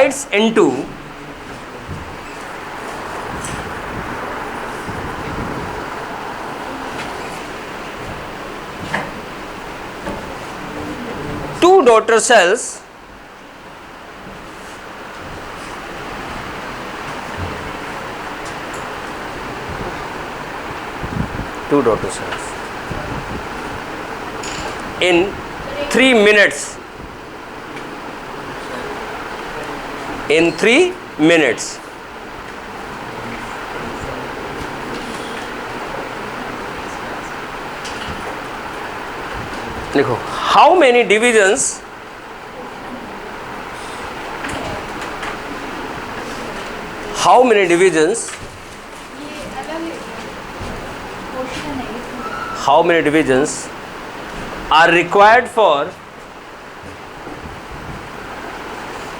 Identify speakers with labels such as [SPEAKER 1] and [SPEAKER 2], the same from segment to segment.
[SPEAKER 1] divides into two daughter cells in 3 minutes. In 3 minutes. देखो, how many divisions are required for,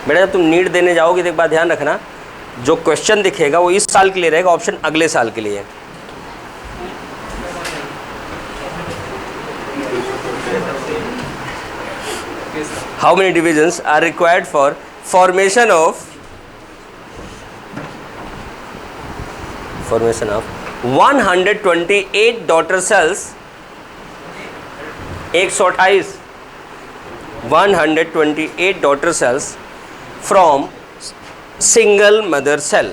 [SPEAKER 1] बेटा जब तुम NEET देने जाओगे तो एक बात ध्यान रखना, जो क्वेश्चन दिखेगा वो इस साल के लिए रहेगा, ऑप्शन अगले साल के लिए है। How many divisions are required for formation of 128 daughter cells, 128 daughter cells from single mother cell,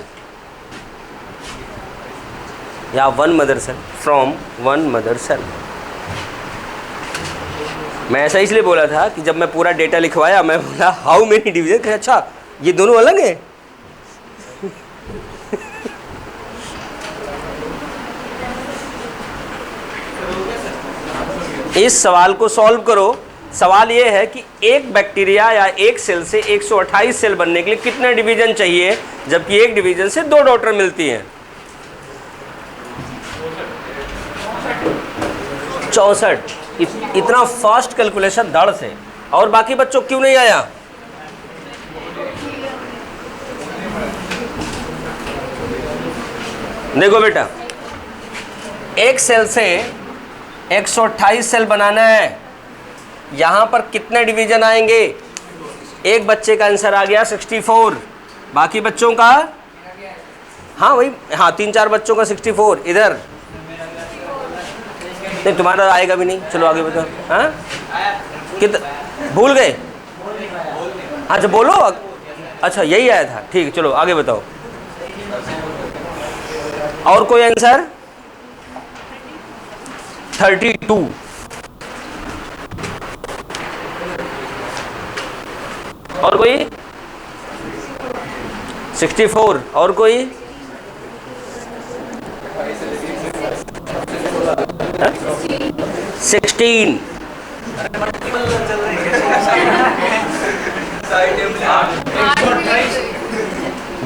[SPEAKER 1] या one mother cell, from one mother cell। मैं ऐसा इसलिए बोला था कि जब मैं पूरा डेटा लिखवाया मैं बोला हाउ मेनी डिवीजन, अच्छा ये दोनों अलग हैं। इस सवाल को सॉल्व करो। सवाल ये है कि एक बैक्टीरिया या एक सेल से 128 सेल बनने के लिए कितने डिवीजन चाहिए, जबकि एक डिवीजन से 2 डॉटर मिलती हैं। 64। इतना फास्ट कैलकुलेशन धड़ से। और बाकी बच्चों क्यों नहीं आया? देखो बेटा, एक सेल से 128 सेल बनाना है, यहां पर कितने डिवीजन आएंगे? एक बच्चे का आंसर आ गया 64, बाकी बच्चों का, हाँ वही, हाँ 3-4 बच्चों का 64। इधर नहीं, तुम्हारा आएगा भी नहीं। चलो आगे बताओ। हाँ भूल गए? अच्छा बोलो, अच्छा यही आया था, ठीक है चलो आगे बताओ। और कोई आंसर? 32। और कोई? 64। और कोई? 16।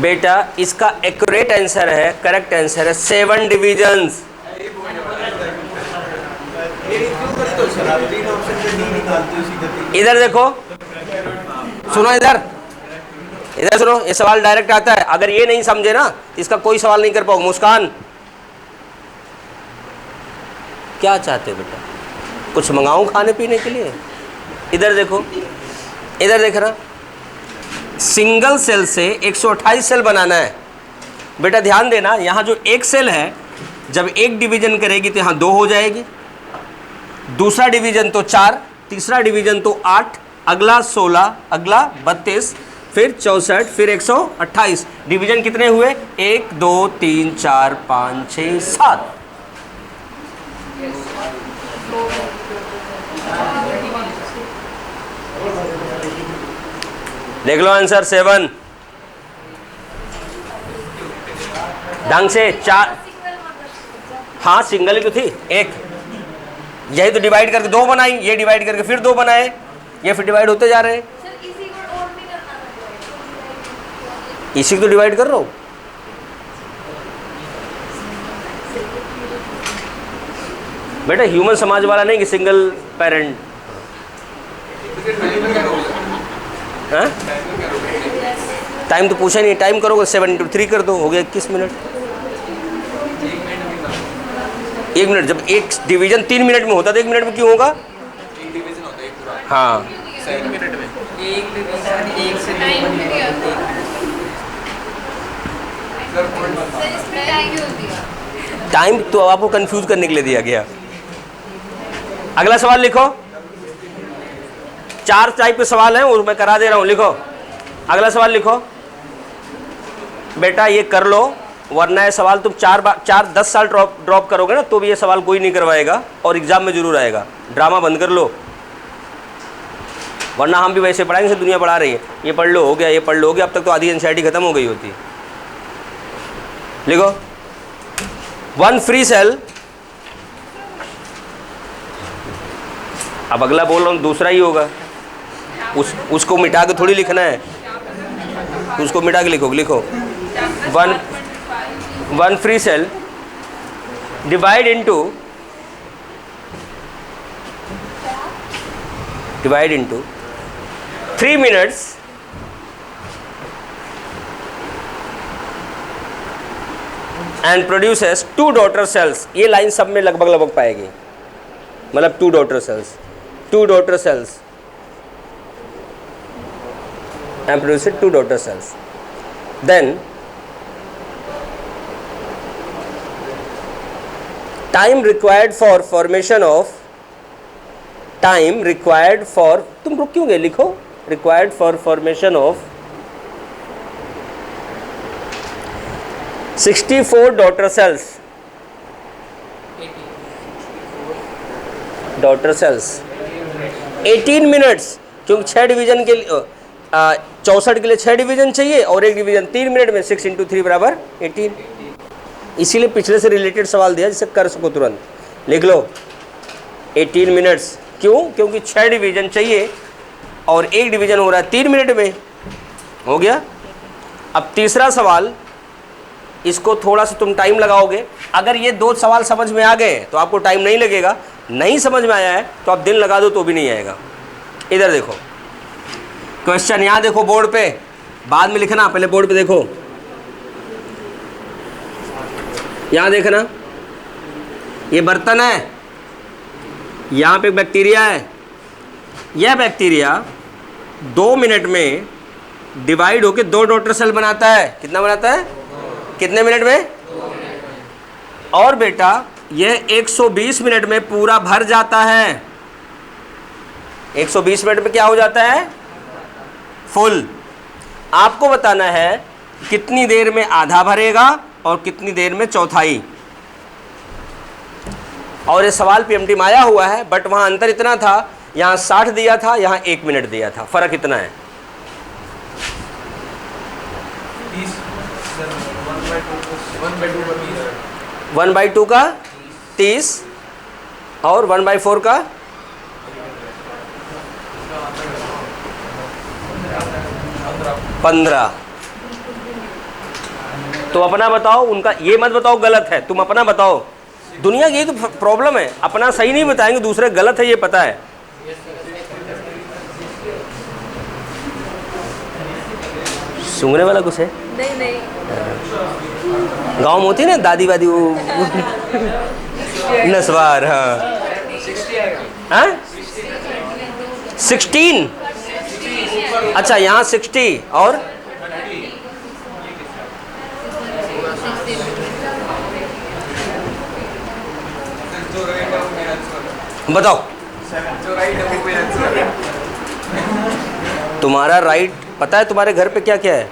[SPEAKER 1] बेटा इसका एक्यूरेट आंसर है, करेक्ट आंसर है 7 डिविजन्स। इधर देखो, सुनो इधर सुनो, ये सवाल डायरेक्ट आता है। अगर ये नहीं समझे ना इसका कोई सवाल नहीं कर पाओगे। मुस्कान क्या चाहते हो बेटा? कुछ मंगाऊं खाने पीने के लिए? इधर देखो, इधर देख रहा, सिंगल सेल से 128 सेल बनाना है। बेटा ध्यान देना, यहाँ जो एक सेल है जब एक डिवीजन करेगी तो यहाँ 2 हो जाएगी, दूसरा डिवीजन तो 4, तीसरा डिवीजन तो 8, अगला 16, अगला 32, फिर 64, फिर 128। डिवीजन कितने हुए? 1 2 3 4 5 6 7। देख लो आंसर 7। ढंग से 4, हाँ सिंगल ही तो थी एक, यही तो डिवाइड करके 2 बनाई, ये डिवाइड करके फिर 2 बनाए, ये फिर डिवाइड होते जा रहे हैं। इसी को तो डिवाइड कर रहा हूं। बेटा ह्यूमन समाज वाला नहीं कि सिंगल पेरेंट। हाँ टाइम तो पूछा नहीं, टाइम करोगे 7 × 3 कर दो, हो गया 21 मिनट। 1 मिनट, जब एक डिवीजन 3 मिनट में होता तो 1 मिनट में क्यों होगा? एक डिवीजन होता है, हाँ 7 मिनट में एक डिवीजन 1 से 2 टाइम तो आपको कंफ्यूज करने के लिए दिया गया। अगला सवाल लिखो, 4 टाइप के सवाल हैं और मैं करा दे रहा हूं, लिखो। अगला सवाल लिखो बेटा, ये कर लो, वरना ये सवाल तुम 10 साल ड्रॉप करोगे ना तो भी ये सवाल कोई नहीं करवाएगा और एग्जाम में जरूर आएगा। ड्रामा बंद कर लो, वरना हम भी वैसे पढ़ाएंगे, दुनिया पढ़ा रही है, ये पढ़ लो हो गया, ये पढ़ लो हो गया, अब तक तो आधी एनसीईआरटी खत्म हो गई होती है। लिखो, 1 फ्री सेल, अब अगला बोल रहा हूँ दूसरा ही होगा, उसको मिटा के थोड़ी लिखना है, उसको मिटा के लिखो 1 free cell divide into 3 minutes and produces 2 daughter cells। ये लाइन सब में लगभग पाएगी, मतलब 2 daughter cells and produces 2 daughter cells। Then time required for formation of तुम रुक क्यों गए, लिखो required for formation of 64 daughter cells 18 minutes, क्योंकि 6 डिवीजन के लिए 64 के लिए 6 डिवीजन चाहिए और 1 डिवीजन 3 मिनट में 6 × 3 बराबर 18। इसीलिए पिछले से रिलेटेड सवाल दिया जिसे कर सको तुरंत। लिख लो 18 मिनट्स, क्यों? क्योंकि 6 डिवीजन चाहिए और 1 डिवीजन हो रहा है 3 मिनट में। हो गया। अब तीसरा सवाल, इसको थोड़ा सा तुम टाइम लगाओगे। अगर ये 2 सवाल समझ में आ गए तो आपको टाइम नहीं लगेगा, नहीं समझ में आया है तो आप दिन लगा दो तो भी नहीं आएगा। इधर देखो क्वेश्चन, यहाँ देखो बोर्ड पे, बाद में लिखना, पहले बोर्ड पे देखो। यहाँ देखना, ये बर्तन है, यहाँ पे बैक्टीरिया है। यह बैक्टीरिया 2 मिनट में डिवाइड होकर 2 डॉटर सेल बनाता है। कितना बनाता है? कितने मिनट में? और बेटा यह 120 मिनट में पूरा भर जाता है। 120 मिनट में क्या हो जाता है? फुल। आपको बताना है कितनी देर में आधा भरेगा और कितनी देर में चौथाई। और ये सवाल पीएमटी में आया हुआ है, बट वहाँ अंतर इतना था, यहाँ 60 दिया था, यहाँ 1 मिनट दिया था। फर्क इतना है। 1/2 का 30 और 1/4 का 15। तो अपना बताओ, उनका ये मत बताओ गलत है, तुम अपना बताओ। दुनिया की तो प्रॉब्लम है, अपना सही नहीं बताएंगे, दूसरे गलत है, ये पता है। सूंघने वाला कुछ है? नहीं। गाँव में होती है ना दादी वादी, वो नस्वार। हाँ 16। अच्छा यहाँ 60 और बताओ। तुम्हारा राइट पता है तुम्हारे घर पे क्या क्या है?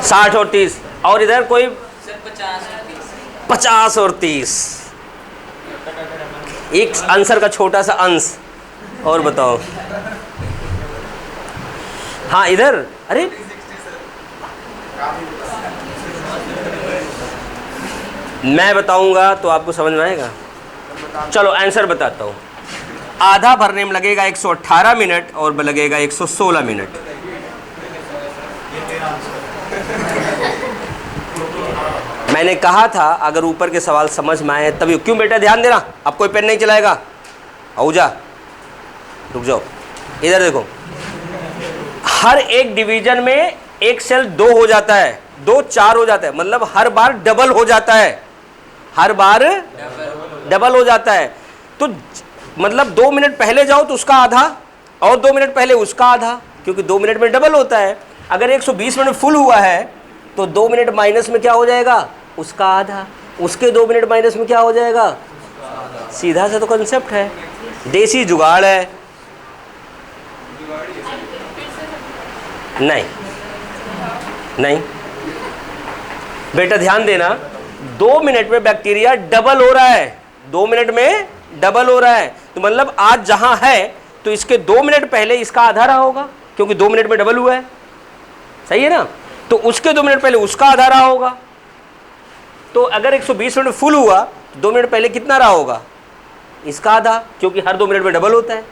[SPEAKER 1] 60 और 30। और इधर कोई 50 और 30। एक आंसर का छोटा सा अंश। और बताओ। हाँ इधर, अरे मैं बताऊंगा तो आपको समझ में आएगा। चलो आंसर बताता हूँ। आधा भरने में लगेगा 118 मिनट और लगेगा 116 मिनट। मैंने कहा था अगर ऊपर के सवाल समझ में आए तभी। क्यों बेटा ध्यान देना, अब कोई पेन नहीं चलाएगा। आऊजा, रुक जाओ, इधर देखो। हर एक डिवीजन में एक सेल 2 हो जाता है, 2 4 हो जाता है, मतलब हर बार डबल हो जाता है। हर बार डबल हो जाता है। तो मतलब 2 मिनट पहले जाओ तो उसका आधा और 2 मिनट पहले उसका आधा, क्योंकि 2 मिनट में डबल होता है। अगर 120 मिनट फुल हुआ है तो 2 मिनट माइनस में क्या हो जाएगा, उसका आधा, उसके 2 मिनट माइनस में क्या हो जाएगा, सीधा सा तो कंसेप्ट है, देसी जुगाड़ है। नहीं नहीं बेटा ध्यान देना, 2 मिनट में बैक्टीरिया डबल हो रहा है, 2 मिनट में डबल हो रहा है, तो मतलब आज जहां है तो इसके 2 मिनट पहले इसका आधा रहा होगा, क्योंकि 2 मिनट में डबल हुआ है, सही है ना, तो उसके 2 मिनट पहले उसका आधा रहा होगा। तो अगर 120 मिनट फुल हुआ तो 2 मिनट पहले कितना रहा होगा, इसका आधा, क्योंकि हर 2 मिनट में डबल होता है।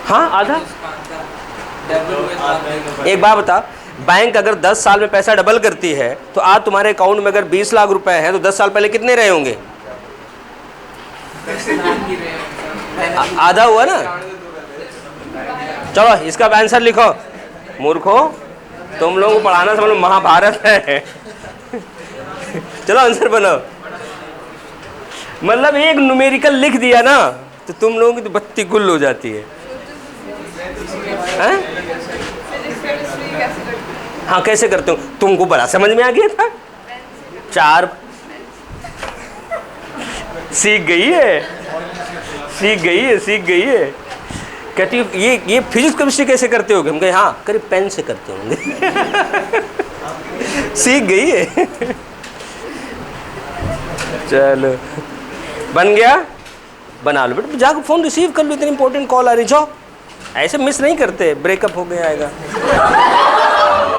[SPEAKER 1] हाँ आधा। एक बात बता, बैंक अगर 10 साल में पैसा डबल करती है तो आज तुम्हारे अकाउंट में अगर 20 लाख रुपए है तो 10 साल पहले कितने रहे होंगे, आधा हुआ ना। चलो इसका आंसर लिखो, मूर्खो तुम लोगों को पढ़ाना समझ लो महाभारत है। चलो आंसर बनाओ, मतलब एक न्यूमेरिकल लिख दिया ना तो तुम लोगों की तो बत्ती गुल हो जाती है। हाँ कैसे करते हो, तुमको बड़ा समझ में आ गया था, 4 सीख गई है, सीख गई है, सीख गई है। कहती ये फिजिक्स केमिस्ट्री कैसे करते होगे, हम कहे हाँ करीब पेन से करते होंगे। सीख गई है। चलो बन गया, बना लो बेटा, जाकर फ़ोन रिसीव कर लो, इतनी इंपॉर्टेंट कॉल आ रही, जाओ, ऐसे मिस नहीं करते, ब्रेकअप हो गया आएगा।